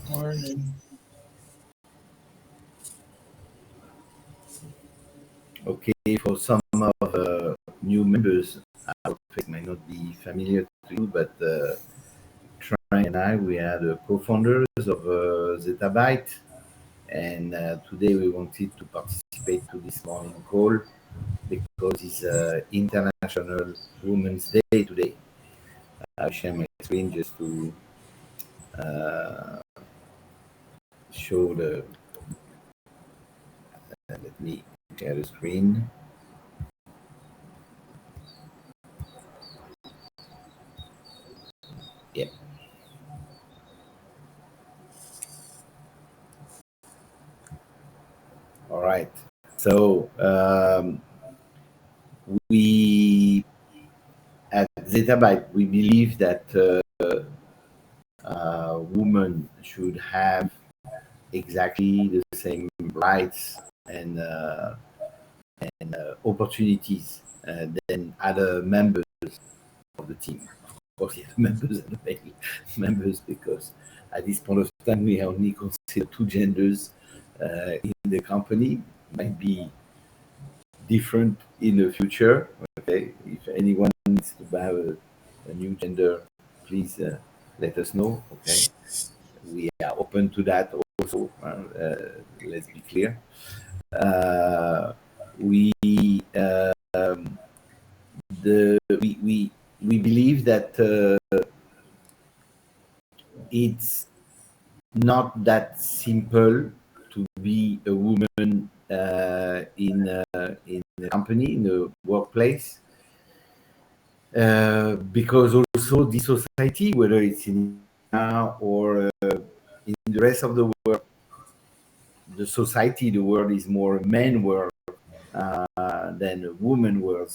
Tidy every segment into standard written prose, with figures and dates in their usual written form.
Morning. Okay, for some of new members, our face might not be familiar to you, but Trey and I, we are the co-founders of Zetabyte, and today we wanted to participate to this morning call because it's International Women's Day today. I'll share my screen just to uh, show the. Let me share the screen. Yeah. All right. So we at Zetabyte, we believe that women should have exactly the same rights and opportunities than other members of the team. Of course, yeah, members and male members, because at this point of time we only consider two genders in the company. Might be different in the future. Okay, if anyone needs to have a new gender, please let us know. Okay, we are open to that also. Let's be clear. Uh, we the we believe that it's not that simple to be a woman in a company, in a workplace, because also the society, whether it's in India or in the rest of the world, the society, the world is more men world than a woman world,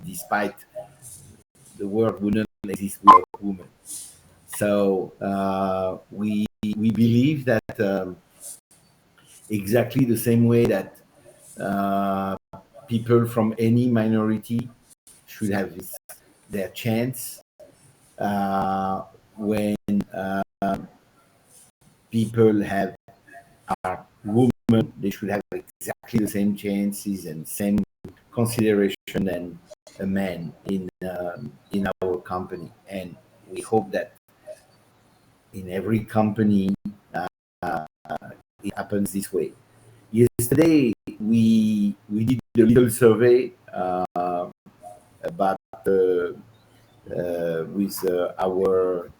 despite the world wouldn't exist without women. So we believe that exactly the same way that uh, people from any minority should have their chance when people are women, they should have exactly the same chances and same consideration than a man in our company. And we hope that in every company uh, it happens this way. Yesterday we did a little survey about with our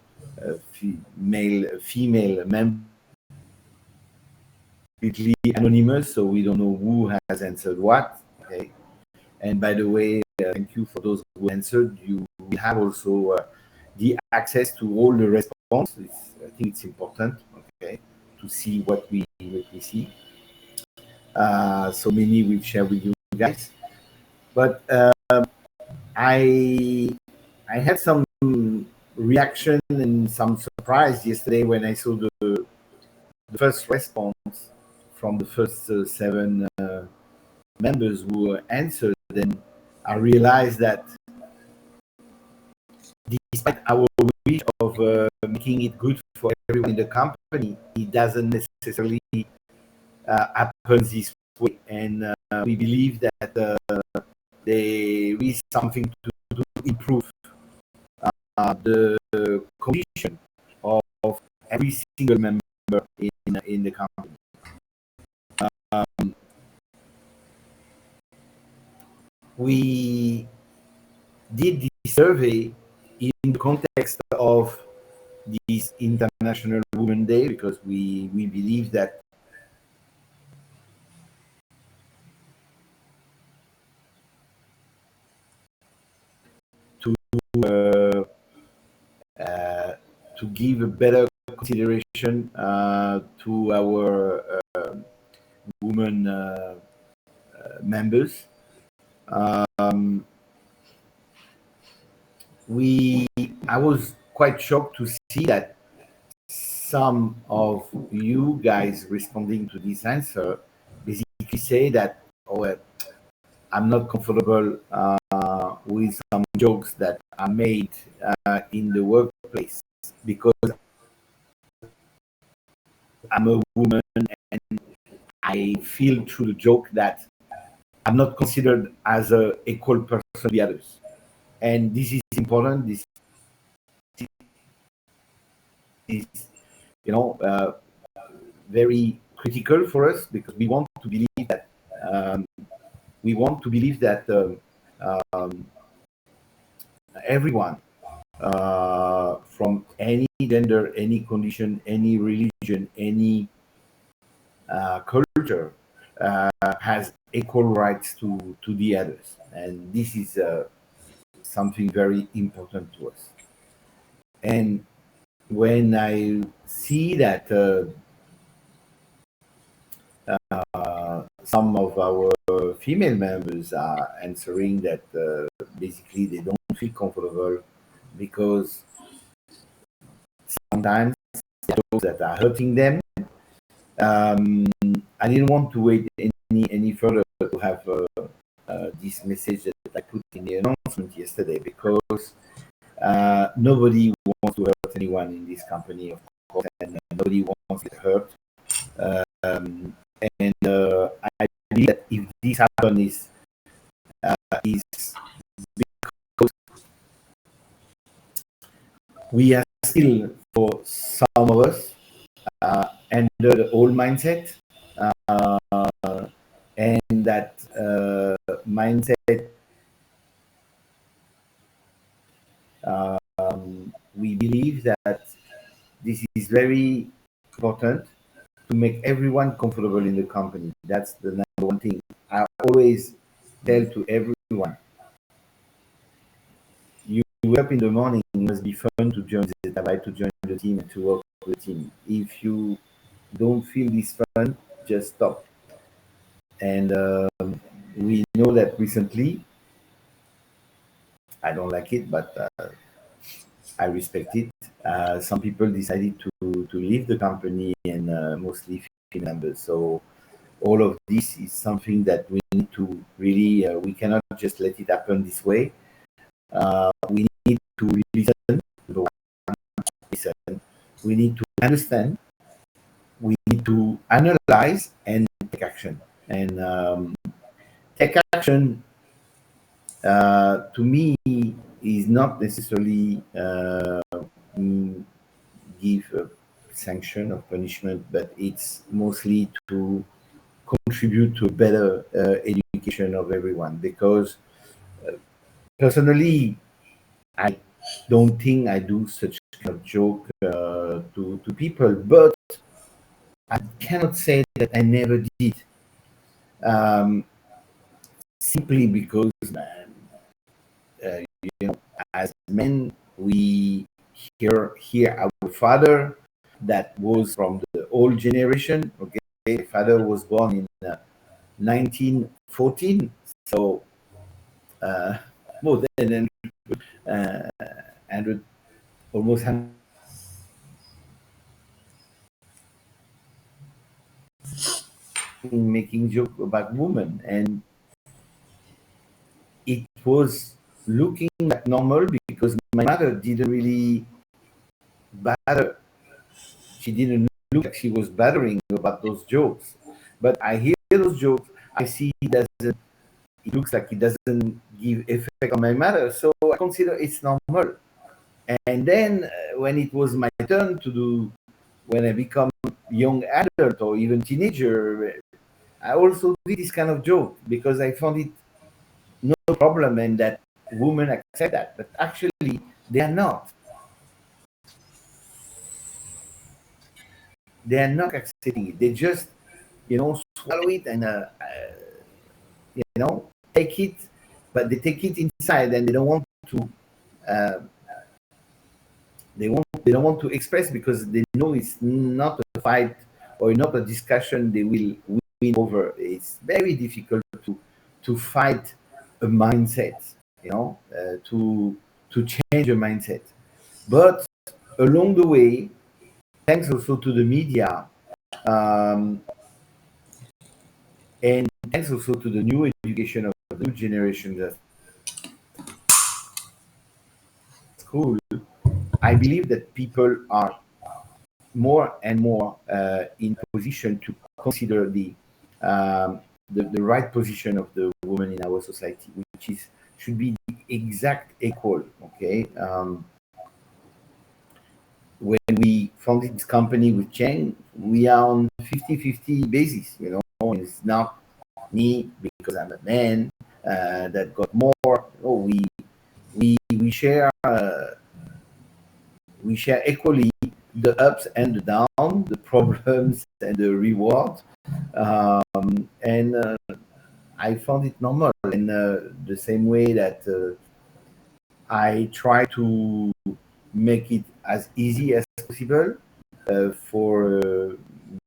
female member, completely anonymous, so we don't know who has answered what. Okay, and by the way, thank you for those who answered. You will have also the access to all the responses. I think it's important. Okay, to see what we see. So many we've shared with you guys, but I I had some reaction and some surprise yesterday when I saw the first response from the first seven members who answered. Then I realized that despite our wish of making it good for everyone in the company, it doesn't necessarily happen this way. And we believe that there is something to improve the condition of every single member in the company. We did this survey in the context of this International Women's Day because we believe that to uh, uh, to give a better consideration to our women members. Um, we I was quite shocked to see that some of you guys responding to this answer basically say that, oh, well, I'm not comfortable with some jokes that are made in the workplace because I'm a woman and I feel through the joke that I'm not considered as a equal person to the others. And this is important. This is, very critical for us because we want to believe that um, um, everyone from any gender, any condition, any religion, any culture has equal rights to the others, and this is something very important to us. And when I see that some of our female members are answering that basically they don't feel comfortable because sometimes those that are hurting them. I didn't want to wait any further to have this message that I put in the announcement yesterday because nobody wants to hurt anyone in this company, of course, and nobody wants to get hurt. Um, and I believe that if this happens, is because we are still, for some of us, under the old mindset, uh, and that mindset, we believe that this is very important to make everyone comfortable in the company. That's the number one thing. I always tell to everyone, you wake up in the morning, it must be fun to join to join the team and to work with the team. If you don't feel this fun, just stop. And we know that recently, I don't like it, but I respect it. Some people decided to leave the company, and mostly female members. So all of this is something that we need to really, we cannot just let it happen this way. We need to listen, listen. We need to understand. We need to analyze and take action. And take action, to me, is not necessarily give a sanction or punishment, but it's mostly to contribute to a better education of everyone. Because personally, I don't think I do such kind of joke to people, but I cannot say that I never did. Um, Simply because, as men, we hear our father that was from the old generation. Okay, my father was born in 1914, so uh, more than 100, almost 100, making joke about women, and it was looking like normal because my mother didn't really bother. She didn't look like she was bothering about those jokes. But I hear those jokes, I see it doesn't. It looks like it doesn't give effect on my mother, so I consider it's normal. And then when it was my turn to do, when I become young adult or even teenager, I also did this kind of joke because I found it no problem and that women accept that. But actually, they are not. They are not accepting it. They just, swallow it and, take it, but they take it inside and they don't want to. Uh, they don't want to express because they know it's not a fight or not a discussion they will win over. It's very difficult to fight a mindset, to change a mindset. But along the way, thanks also to the media, um, and thanks also to the new education of the new generation at school, I believe that people are more and more in position to consider the right position of the woman in our society, which is should be the exact equal. Okay. When we founded this company with Cheng, we are on 50-50 basis. It's not me because I'm a man that got more. Oh, we share equally the ups and the downs, the problems and the reward. And I found it normal in the same way that I try to make it as easy as possible for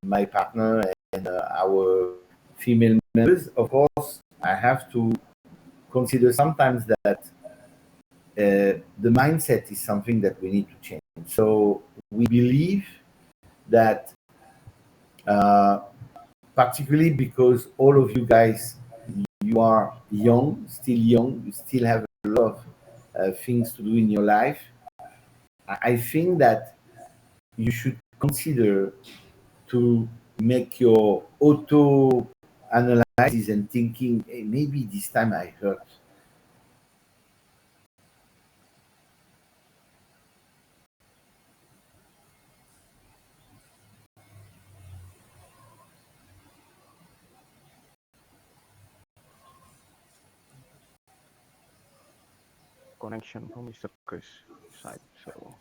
my partner and our female members. Of course, I have to consider sometimes that the mindset is something that we need to change. So we believe that, particularly because all of you guys, you are young, you still have a lot of things to do in your life. I think that you should consider to make your auto analysis and thinking, hey, maybe this time I hurt. Connection from Mr. Chris side. So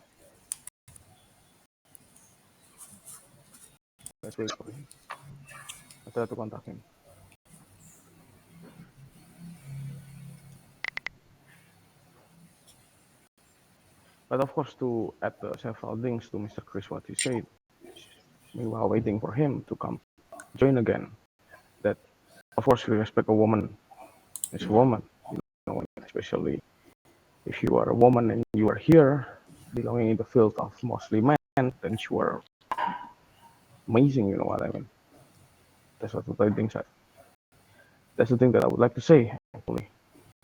let's wait for him. I try to contact him. But of course, to add several things to Mr. Chris what he said, meanwhile waiting for him to come join again, that of course we respect a woman as a woman, especially if you are a woman and you are here belonging in the field of mostly men, then you are amazing, you know what I mean? That's what I think. That's the thing that I would like to say, actually.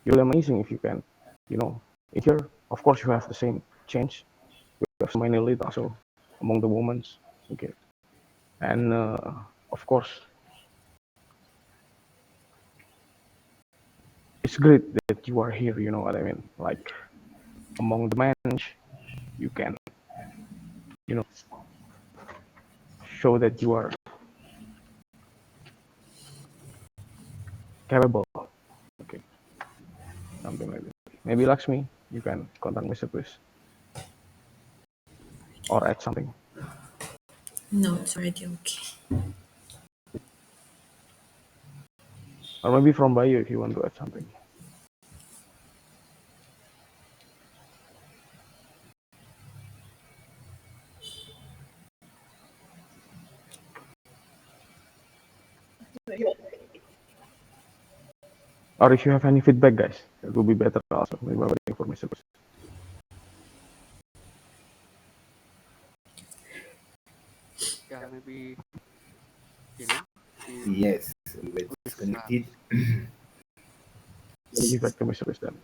You're amazing if you can, in here, of course you have the same change. We have so many lead also among the women. Okay. And of course, it's great that you are here, you know what I mean? Like among the men, you can, show that you are capable. Okay. Something like that. Maybe Lakshmi, you can contact Mr. Chris. Or add something. No, it's already okay. Or maybe from Bayu if you want to add something. Or if you have any feedback, guys, it will be better also. Maybe I'm waiting for Mr. Chris. Yeah, maybe Yes, we were disconnected. Let me give back to Mr. Chris then.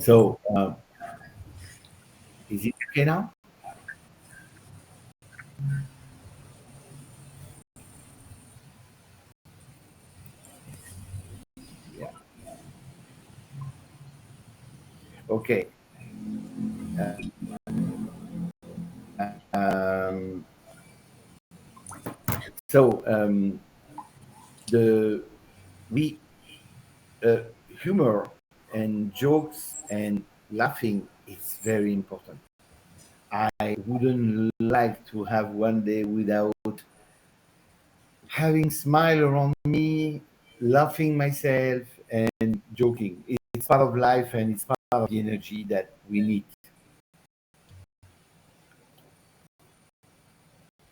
So, is it okay now? Yeah. Okay. Um, so the we humor and jokes and laughing is very important. I wouldn't like to have one day without having smile around me, laughing myself and joking. It's part of life and it's part of the energy that we need.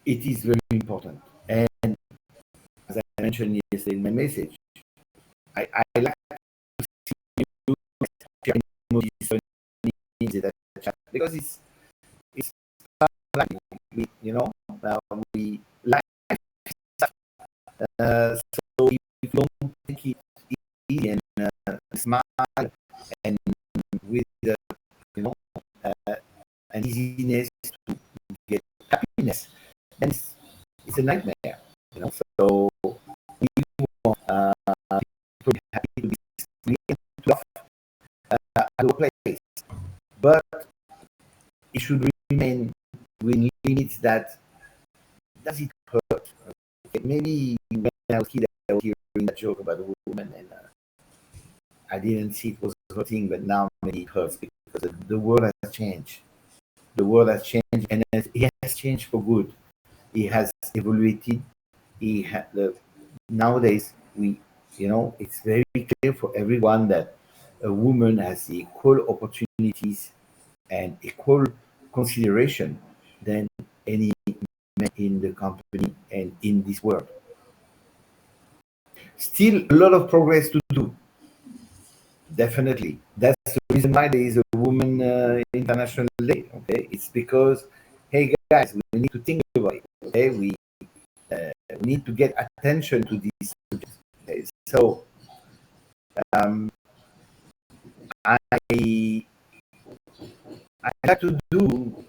It is very important. And as I mentioned yesterday in my message, I like to see you sharing emojis that chat because it's like we like so if you don't take it easy and smile and with uh, an easiness to happiness, then it's a nightmare. So we want people happy to be to love at the workplace, but it should remain within limits that does it hurt. Okay, maybe when I was a kid, I was hearing that joke about the woman, and I didn't see it was hurting, but now maybe it hurts because the world has changed. The world has changed, and it has changed for good. It has evaluated. Nowadays it's very clear for everyone that a woman has equal opportunities and equal consideration than any man in the company and in this world. Still a lot of progress to do. Definitely. That's the reason why there is a Women International Day. Okay, it's because, hey guys, we need to think about it. Okay, we need to get attention to these subjects. Okay? So I have to do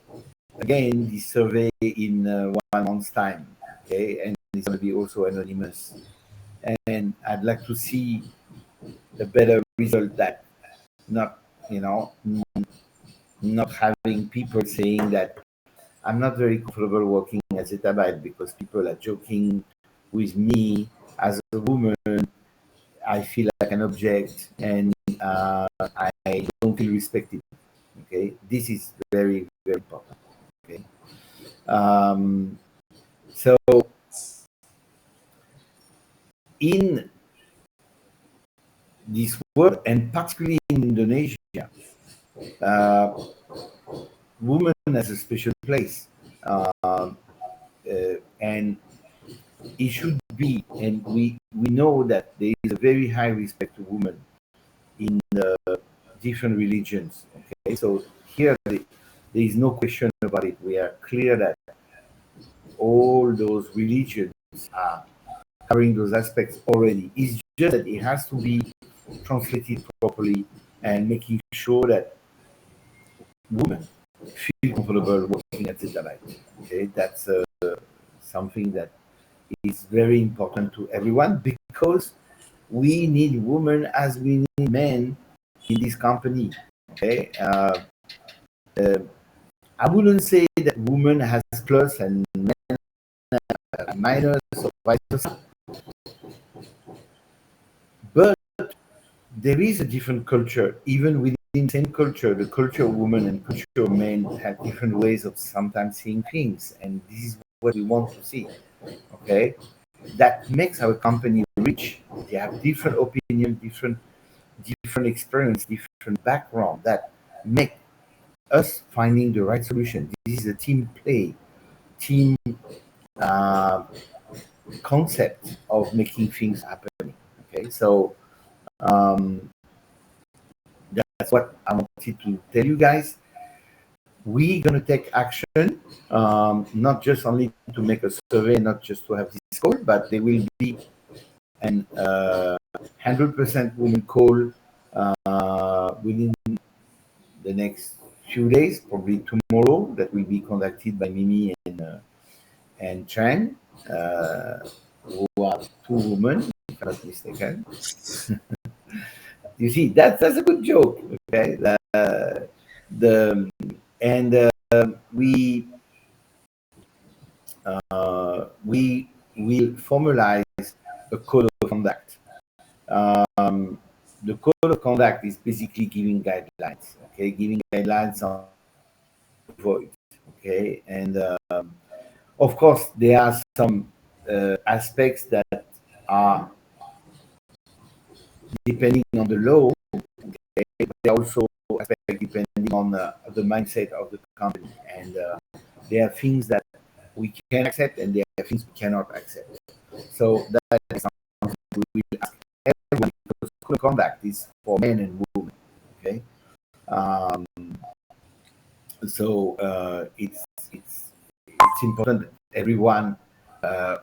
again this survey in 1 month's time. Okay, and it's going to be also anonymous, and I'd like to see a better result that not not having people saying that I'm not very comfortable working at Zettabyte because people are joking with me as a woman. I feel like an object, and I don't feel respected. Okay, this is very, very important. Okay, so in this world, and particularly in Indonesia, women has a special place, and it should be, and we know that there is a very high respect to women in different religions. Okay, so here there is no question about it. We are clear that all those religions are covering those aspects already. It's just that it has to be translated properly and making sure that women feel comfortable working at Zettabyte. Okay, that's something that is very important to everyone, because we need women as we need men in this company. Okay, I wouldn't say that women has plus and men minus or vice versa, but there is a different culture. Even within the same culture, the culture of women and culture of men have different ways of sometimes seeing things, and this is what we want to see. Okay, that makes our company rich. They have different opinion, different experience, different background that make us finding the right solution. This is a team play, team concept of making things happen. Okay, so that's what I wanted to tell you guys. We're going to take action, not just only to make a survey, not just to have this call, but there will be an 100% women call within the next few days, probably tomorrow, that will be conducted by Mimi and Chang, who are two women, if I'm not mistaken. You see, that's a good joke. Okay, we will formalize a code of conduct. The code of conduct is basically giving guidelines. Okay, giving guidelines on void. Okay, and of course there are some aspects that are depending on the law. Okay, but there are also aspects depending on the mindset of the company, and there are things that we can accept and there are things we cannot accept. So that is something we will ask everyone, because code of conduct is for men and women. Okay, so it's important that everyone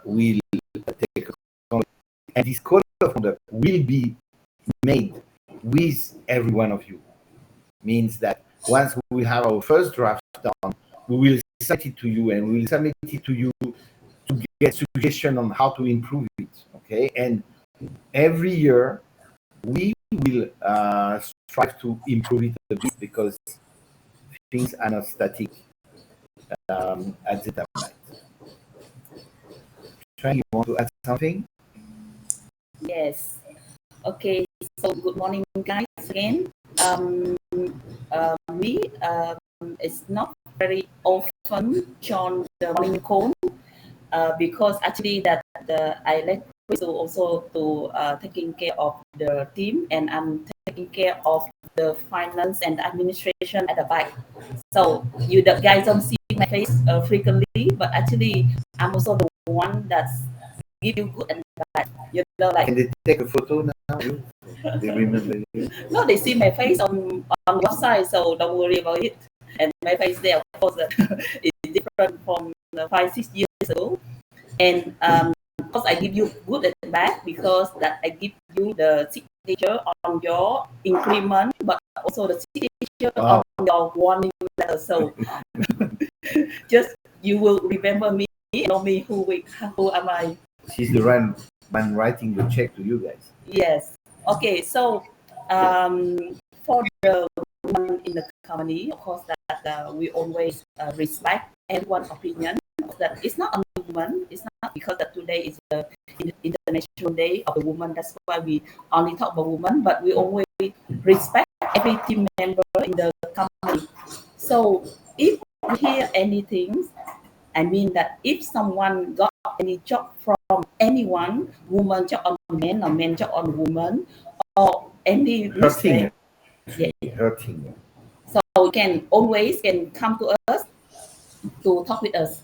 will take a conduct, and this code of conduct will be made with every one of you. Means that once we have our first draft done, we will send it to you, and we will submit it to you to get suggestion on how to improve it. Okay, and every year we will strive to improve it a bit because things are not static at the time. Trang, you want to add something? Yes. Okay. So good morning, guys. Again, me it's not very often join the morning call because actually that I let to also to taking care of the team, and I'm taking care of the finance and administration at the back. So you the guys don't see my face frequently, but actually I'm also the one that's give you good and bad. You know, like Can they take a photo now? They remember you. no, they see my face on website, so don't worry about it. And my face there, of course, is different from 5-6 years ago. And of course, I give you good and bad because that I give you the signature on your increment, but also the signature Wow. on your warning letter. So just you will remember me, know me who am I. She's the one writing the check to you guys. Yes. Okay. So for the women in the company, of course, that we always respect everyone's opinion. That it's not only women. It's not because that today is the International Day of the Woman. That's why we only talk about women. But we always respect every team member in the company. So if we hear anything, I mean that if someone got any job from anyone, woman job on men or men job on woman, or any Hurting. mistake, Hurting. so you can always come to us to talk with us.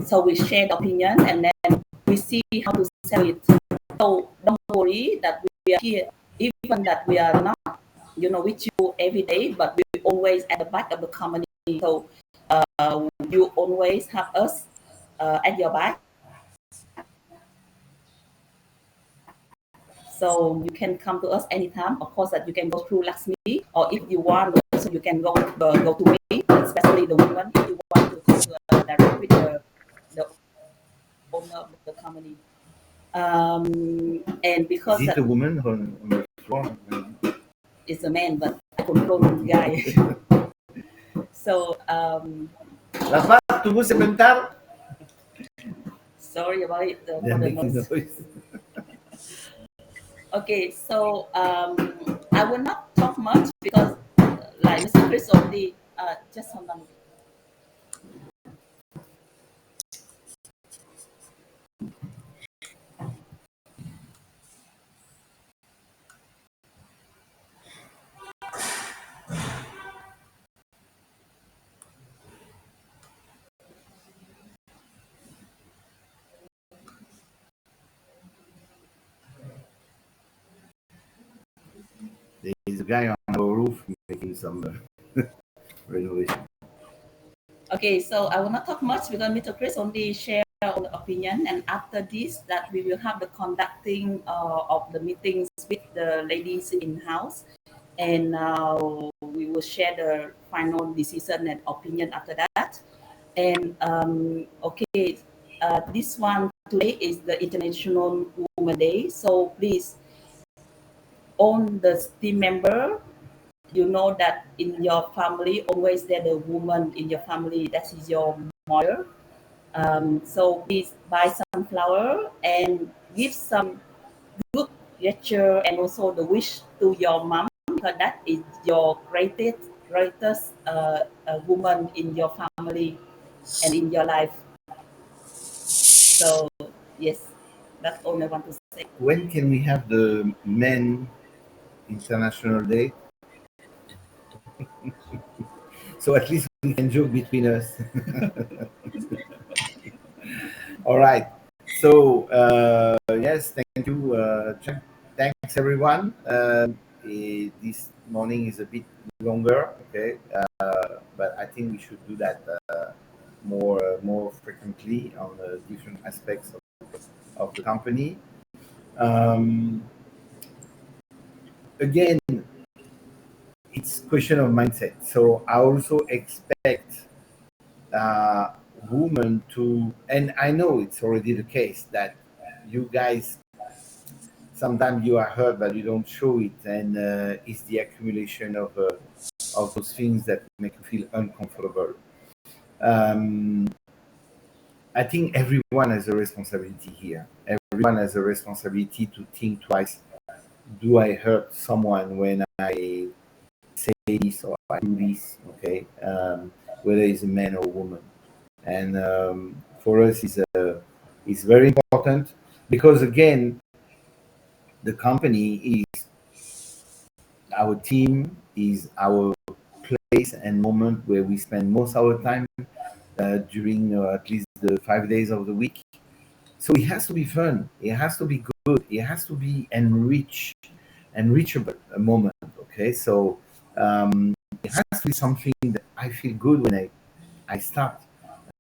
So we share the opinion and then we see how to sell it. So don't worry that we are here, even that we are not, with you every day, but we always at the back of the company. So you always have us at your back. So you can come to us anytime. Of course, that you can go through Laxmi, or if you want, also you can go to me, especially the woman, if you want to go direct with the owner of the company. And because Is it a woman on the floor? it's a man, but I control the guy. So La paz, tunggu sebentar. sorry about it. They're For the making noise. noise. Okay, so I will not talk much because, like Mr. Chris already, just hold on. There is a guy on our roof making some renovation. Okay, so I will not talk much because Mr. Chris only share on the opinion, and after this, that we will have the conducting of the meetings with the ladies in house, and we will share the final decision and opinion after that. And okay, this one today is the International Women Day, so please, on the team member, you know that in your family always there the woman in your family that is your mother. So please buy some flower and give some good gesture and also the wish to your mom, because that is your greatest woman in your family and in your life. So yes, that's all I want to say. When can we have the Men International Day? So at least we can joke between us. All right. So yes, thank you. Thanks everyone. This morning is a bit longer, okay, but I think we should do that more frequently on different aspects of the company. Again, it's question of mindset. So I also expect women to, and I know it's already the case that you guys sometimes you are hurt but you don't show it, and it's the accumulation of those things that make you feel uncomfortable. I think everyone has a responsibility here. Everyone has a responsibility to think twice. Do I hurt someone when I say this or I do this? Okay, whether it's a man or a woman, and for us, it's very important because again, the company is our team, is our place and moment where we spend most of our time during at least the 5 days of the week. So it has to be fun. It has to be good. It has to be enrichable a moment. Okay, so it has to be something that I feel good when I start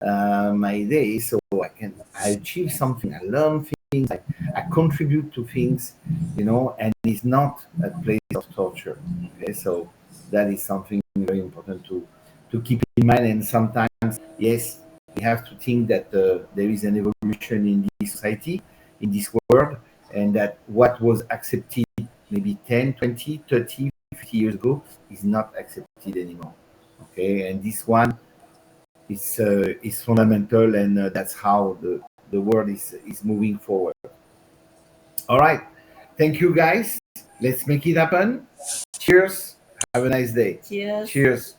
my day. So I achieve something. I learn things. I contribute to things, and it's not a place of torture. Okay, so that is something very important to keep in mind. And sometimes, yes, we have to think that there is an evolution in this society, in this world, and that what was accepted maybe 10, 20, 30, 50 years ago is not accepted anymore. Okay, and this one is fundamental, and that's how the world is moving forward. All right. Thank you, guys. Let's make it happen. Cheers. Have a nice day. Cheers. Cheers.